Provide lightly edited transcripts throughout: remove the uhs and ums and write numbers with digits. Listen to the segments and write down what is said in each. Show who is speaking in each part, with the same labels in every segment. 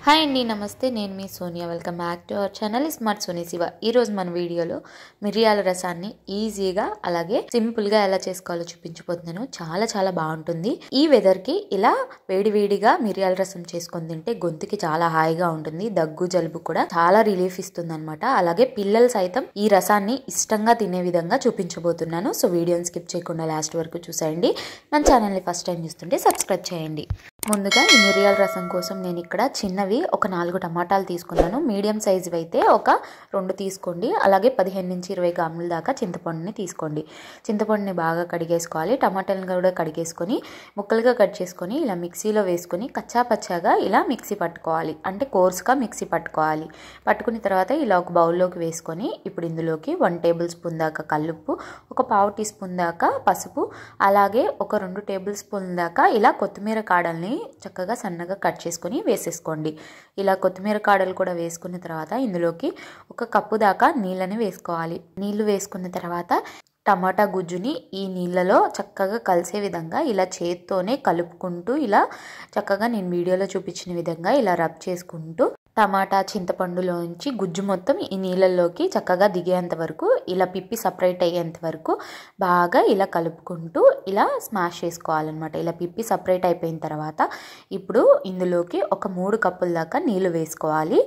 Speaker 1: Hi అండి, నమస్తే. నేను మీ Sonia. Welcome back to our channel smart Soni Shiva. ఈరోజు మన వీడియోలో మిరియాల రసాన్ని ఈజీగా అలాగే సింపుల్గా ఎలా చేసుకోవాలో చూపించబోతున్నాను. చాలా చాలా బాగుంటుంది. ఈ వెదర్కి ఇలా వేడివేడిగా మిరియాల రసం చేసుకొని తింటే గొంతుకి చాలా హాయిగా ఉంటుంది. దగ్గు జలుబు కూడా చాలా రిలీఫ్ ఇస్తుంది అనమాట. అలాగే పిల్లలు సైతం ఈ రసాన్ని ఇష్టంగా తినే విధంగా చూపించబోతున్నాను. సో వీడియోని స్కిప్ చేయకుండా లాస్ట్ వరకు చూసేయండి. మన ఛానల్ని ఫస్ట్ టైం చూస్తుంటే సబ్స్క్రైబ్ చేయండి. ముందుగా ఈ మిరియాల రసం కోసం నేను ఇక్కడ చిన్నవి ఒక 4 టమాటాలు తీసుకున్నాను. మీడియం సైజు అయితే ఒక 2 తీసుకోండి. అలాగే 15 నుంచి 20 గ్రాముల దాకా చింతపండుని తీసుకోండి. చింతపండుని బాగా కడిగేసుకోవాలి. టమాటాలను కూడా కడిగేసుకొని ముక్కలుగా కట్ చేసుకొని ఇలా మిక్సీలో వేసుకొని కచ్చా పచ్చాగా ఇలా మిక్సీ పట్టుకోవాలి. అంటే కోర్స్గా మిక్సీ పట్టుకోవాలి. పట్టుకున్న తర్వాత ఇలా ఒక బౌల్లోకి వేసుకొని ఇప్పుడు ఇందులోకి 1 టేబుల్ స్పూన్ దాకా కల్లుప్పు, ఒక పావు టీ స్పూన్ దాకా పసుపు, అలాగే ఒక 2 టేబుల్ స్పూన్ దాకా ఇలా కొత్తిమీర కాడల్ని చక్కగా సన్నగా కట్ చేసుకొని వేసేసుకోండి. ఇలా కొత్తిమీర కాడలు కూడా వేసుకున్న తర్వాత ఇందులోకి 1 కప్పు దాకా నీళ్ళని వేసుకోవాలి. నీళ్లు వేసుకున్న తర్వాత టమాటా గుజ్జుని ఈ నీళ్ళలో చక్కగా కలిసే విధంగా ఇలా చేత్తోనే కలుపుకుంటూ ఇలా చక్కగా నేను వీడియోలో చూపించిన విధంగా ఇలా రబ్ చేసుకుంటూ టమాటా చింతపండులోంచి గుజ్జు మొత్తం ఈ నీళ్ళల్లోకి చక్కగా దిగేంత వరకు ఇలా పిప్పి సపరేట్ అయ్యేంత వరకు బాగా ఇలా కలుపుకుంటూ ఇలా స్మాష్ చేసుకోవాలన్నమాట. ఇలా పిప్పి సపరేట్ అయిపోయిన తర్వాత ఇప్పుడు ఇందులోకి ఒక 3 కప్పుల దాకా నీళ్ళు వేసుకోవాలి.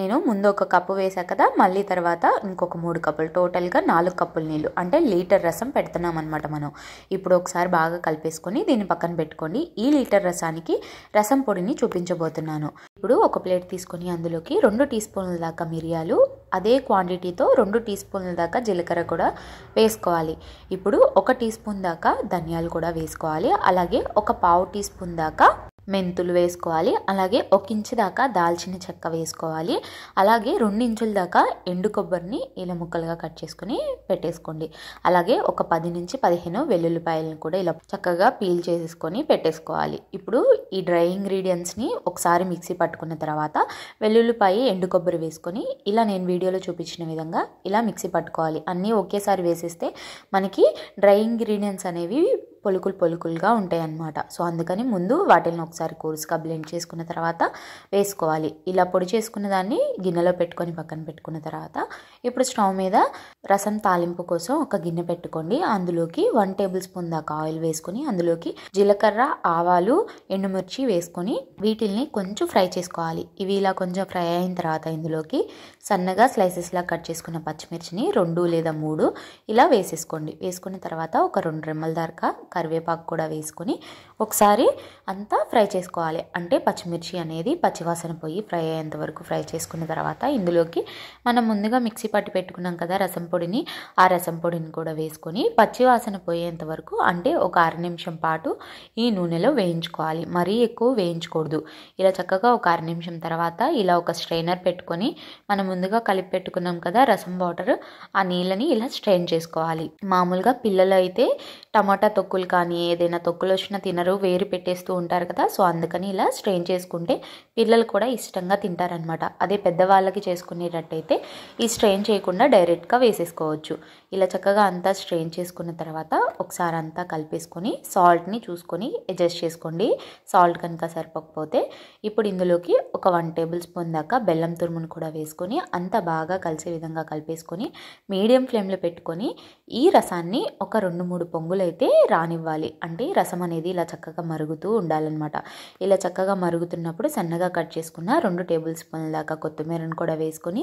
Speaker 1: నేను ముందు 1 కప్పు వేసా కదా, మళ్ళీ తర్వాత ఇంకొక 3 కప్పులు, టోటల్గా 4 కప్పుల నీళ్ళు, అంటే లీటర్ రసం పెడుతున్నాం అనమాట మనం. ఇప్పుడు ఒకసారి బాగా కలిపేసుకొని దీన్ని పక్కన పెట్టుకోండి. ఈ లీటర్ రసానికి రసం పొడిని చూపించబోతున్నాను. ఇప్పుడు ఒక ప్లేట్ తీసుకొని అందులోకి 2 టీ స్పూన్ల దాకా మిరియాలు, అదే క్వాంటిటీతో 2 టీ స్పూన్ల దాకా జీలకర్ర కూడా వేసుకోవాలి. ఇప్పుడు 1 టీ స్పూన్ దాకా ధనియాలు కూడా వేసుకోవాలి. అలాగే ఒక పావు టీ స్పూన్ దాకా మెంతులు వేసుకోవాలి. అలాగే 1 ఇంచు దాకా దాల్చిన చెక్క వేసుకోవాలి. అలాగే 2 ఇంచుల దాకా ఎండు కొబ్బరిని ఇలా ముక్కలుగా కట్ చేసుకుని పెట్టేసుకోండి. అలాగే ఒక 10 నుంచి 15 వెల్లుల్లిపాయలను కూడా ఇలా చక్కగా పీల్ చేసేసుకొని పెట్టేసుకోవాలి. ఇప్పుడు ఈ డ్రై ఇంగ్రీడియంట్స్ని ఒకసారి మిక్సీ పట్టుకున్న తర్వాత వెల్లుల్లిపాయ ఎండు కొబ్బరి వేసుకొని ఇలా నేను వీడియోలో చూపించిన విధంగా ఇలా మిక్సీ పట్టుకోవాలి. అన్నీ ఒకేసారి వేసేస్తే మనకి డ్రై ఇంగ్రీడియంట్స్ అనేవి పొలుకులుగా ఉంటాయి అన్నమాట. సో అందుకని ముందు వాటిని ఒకసారి కోర్స్గా బ్లెండ్ చేసుకున్న తర్వాత వేసుకోవాలి. ఇలా పొడి చేసుకున్న దాన్ని గిన్నెలో పెట్టుకొని పక్కన పెట్టుకున్న తర్వాత ఇప్పుడు స్టవ్ మీద రసం తాలింపు కోసం ఒక గిన్నె పెట్టుకోండి. అందులోకి 1 టేబుల్ స్పూన్ దాకా ఆయిల్ వేసుకొని అందులోకి జీలకర్ర, ఆవాలు, ఎండుమిర్చి వేసుకొని వీటిల్ని కొంచెం ఫ్రై చేసుకోవాలి. ఇవి ఇలా కొంచెం ఫ్రై అయిన తర్వాత ఇందులోకి సన్నగా స్లైసెస్లా కట్ చేసుకున్న పచ్చిమిర్చిని 2 లేదా 3 ఇలా వేసేసుకోండి. వేసుకున్న తర్వాత ఒక 2 రెమ్మల దాకా కరివేపాకు కూడా వేసుకొని ఒకసారి అంతా ఫ్రై చేసుకోవాలి. అంటే పచ్చిమిర్చి అనేది పచ్చివాసన పోయి ఫ్రై అయ్యేంత వరకు ఫ్రై చేసుకున్న తర్వాత ఇందులోకి మనం ముందుగా మిక్సీ పట్టి పెట్టుకున్నాం కదా రసం పొడిని, ఆ రసం పొడిని కూడా వేసుకొని పచ్చివాసన పోయేంత వరకు అంటే ఒక 1/2 నిమిషం పాటు ఈ నూనెలో వేయించుకోవాలి. మరీ ఎక్కువ వేయించకూడదు. ఇలా చక్కగా ఒక 1/2 నిమిషం తర్వాత ఇలా ఒక స్ట్రైనర్ పెట్టుకొని మనం ముందుగా కలిపి పెట్టుకున్నాం కదా రసం వాటర్, ఆ నీళ్ళని ఇలా స్ట్రెయిన్ చేసుకోవాలి. మామూలుగా పిల్లలు అయితే టమాటా తొక్కులు కానీ ఏదైనా తొక్కులు వచ్చినా తినరు, వేరు పెట్టేస్తూ ఉంటారు కదా. సో అందుకని ఇలా స్ట్రెయిన్ చేసుకుంటే పిల్లలు కూడా ఇష్టంగా తింటారనమాట. అదే పెద్దవాళ్ళకి చేసుకునేటట్టయితే ఈ స్ట్రెయిన్ చేయకుండా డైరెక్ట్గా వేసేసుకోవచ్చు. ఇలా చక్కగా అంతా స్ట్రెయిన్ చేసుకున్న తర్వాత ఒకసారి అంతా కలిపేసుకొని సాల్ట్ని చూసుకొని అడ్జస్ట్ చేసుకోండి. సాల్ట్ కనుక సరిపోకపోతే ఇప్పుడు ఇందులోకి ఒక 1 టేబుల్ స్పూన్ దాకా బెల్లం తురుమును కూడా వేసుకొని అంతా బాగా కలిసే విధంగా కలిపేసుకొని మీడియం ఫ్లేమ్లో పెట్టుకొని ఈ రసాన్ని ఒక 2-3 పొంగులు అయితే రానివ్వాలి. అంటే రసం అనేది ఇలా చక్కగా మరుగుతూ ఉండాలన్నమాట. ఇలా చక్కగా మరుగుతున్నప్పుడు సన్నగా కట్ చేసుకున్న 2 టేబుల్ స్పూన్ల దాకా కొత్తిమీరను కూడా వేసుకొని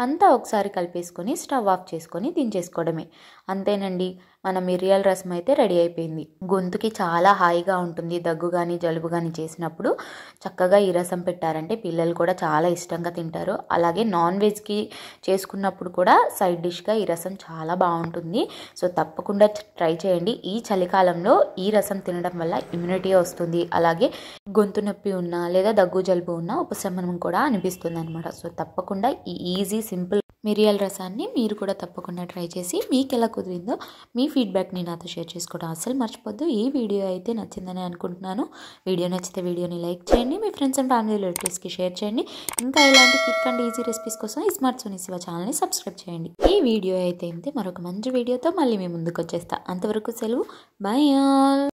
Speaker 1: అంతా ఒకసారి కలిపేసుకొని స్టవ్ ఆఫ్ చేసుకొని దించేసుకోవడమే. అంతేనండి, మన మిరియాల రసం అయితే రెడీ అయిపోయింది. గొంతుకి చాలా హాయిగా ఉంటుంది. దగ్గు కానీ జలుబు కానీ చేసినప్పుడు చక్కగా ఈ రసం పెట్టారంటే పిల్లలు కూడా చాలా ఇష్టంగా తింటారు. అలాగే నాన్ వెజ్కి చేసుకున్నప్పుడు కూడా సైడ్ డిష్గా ఈ రసం చాలా బాగుంటుంది. సో తప్పకుండా ట్రై చేయండి. ఈ చలికాలంలో ఈ రసం తినడం వల్ల ఇమ్యూనిటీ వస్తుంది. అలాగే గొంతు నొప్పి ఉన్నా లేదా దగ్గు జలుబు ఉన్నా ఉపశమనం కూడా అనిపిస్తుంది అనమాట. సో తప్పకుండా ఈ ఈజీ సింపుల్ మిరియాల రసాన్ని మీరు కూడా తప్పకుండా ట్రై చేసి మీకు ఎలా కుదిరిందో మీ ఫీడ్బ్యాక్ని నాతో షేర్ చేసుకోవడం అస్సలు మర్చిపోద్దు. ఈ వీడియో అయితే నచ్చిందని అనుకుంటున్నాను. వీడియో నచ్చితే వీడియోని లైక్ చేయండి, మీ ఫ్రెండ్స్ అండ్ ఫ్యామిలీ రిలేటివ్స్కి షేర్ చేయండి. ఇంకా ఇలాంటి క్విక్ అండ్ ఈజీ రెసిపీస్ కోసం ఈ స్మార్ట్ సోనీ శివ ఛానల్ని సబ్స్క్రైబ్ చేయండి. ఈ వీడియో అయితే మరొక మంచి వీడియోతో మళ్ళీ మీ ముందుకు వచ్చేస్తా. అంతవరకు సెలవు. Bye all.